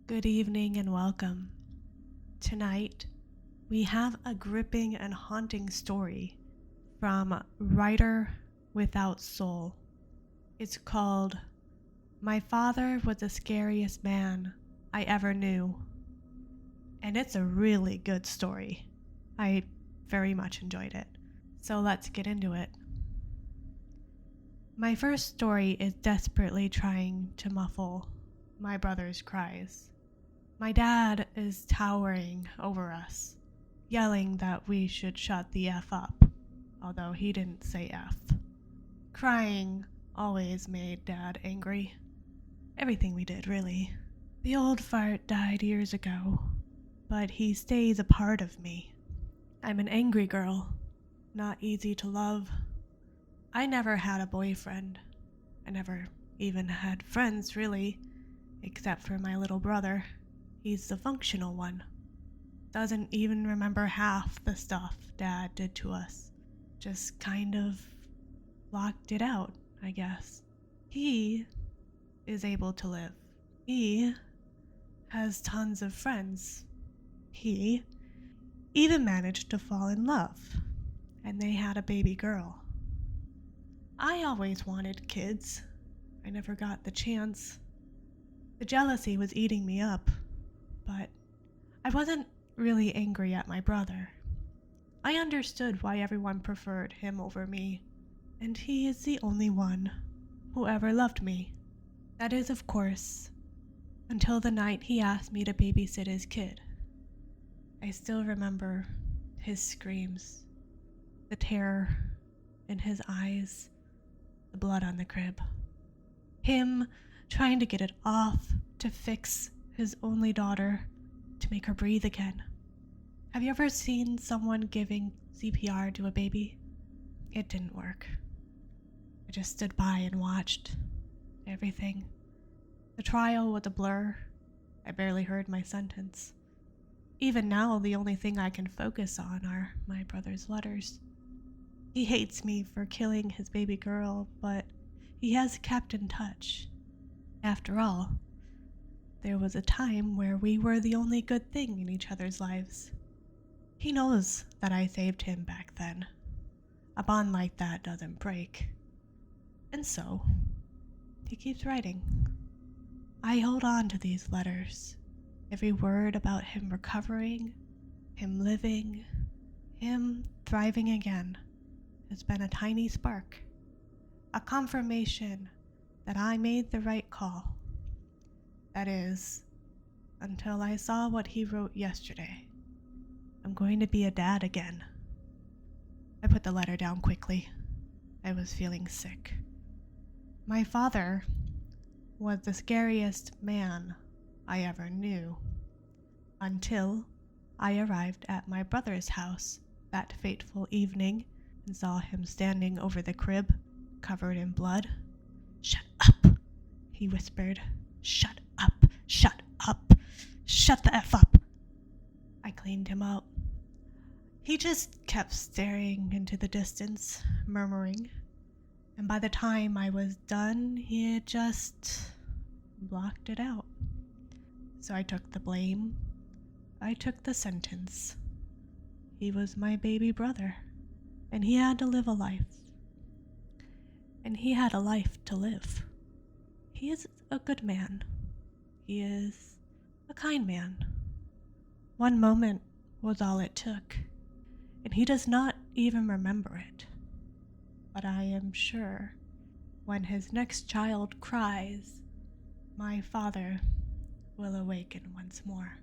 Good evening and welcome. Tonight, we have a gripping and haunting story from Writer Without Soul. It's called My Father Was the Scariest Man I Ever Knew. And it's a really good story. I very much enjoyed it. So let's get into it. My first story is desperately trying to muffle my brother's cries. My dad is towering over us, yelling that we should shut the F up, although he didn't say F. Crying always made Dad angry. Everything we did, really. The old fart died years ago, but he stays a part of me. I'm an angry girl, not easy to love. I never had a boyfriend. I never even had friends, really, except for my little brother. He's the functional one. Doesn't even remember half the stuff Dad did to us. Just kind of blocked it out, I guess. He is able to live. He has tons of friends. He even managed to fall in love, and they had a baby girl. I always wanted kids. I never got the chance. The jealousy was eating me up. But I wasn't really angry at my brother. I understood why everyone preferred him over me, and he is the only one who ever loved me. That is, of course, until the night he asked me to babysit his kid. I still remember his screams, the terror in his eyes, the blood on the crib. Him trying to get it off, to fix his only daughter, to make her breathe again. Have you ever seen someone giving CPR to a baby? It didn't work. I just stood by and watched everything. The trial was a blur. I barely heard my sentence. Even now, the only thing I can focus on are my brother's letters. He hates me for killing his baby girl, but he has kept in touch. After all, there was a time where we were the only good thing in each other's lives. He knows that I saved him back then. A bond like that doesn't break. And so, he keeps writing. I hold on to these letters. Every word about him recovering, him living, him thriving again has been a tiny spark. A confirmation that I made the right call. That is, until I saw what he wrote yesterday. I'm going to be a dad again. I put the letter down quickly. I was feeling sick. My father was the scariest man I ever knew, until I arrived at my brother's house that fateful evening and saw him standing over the crib, covered in blood. "Shut up," he whispered. "Shut up, shut up, shut the F up." I cleaned him up. He just kept staring into the distance, murmuring, and by the time I was done, he had just blocked it out. So I took the blame. I took the sentence. He was my baby brother, and he had to live a life. And he had a life to live. He is a good man. He is a kind man. One moment was all it took, and he does not even remember it. But I am sure when his next child cries, my father will awaken once more.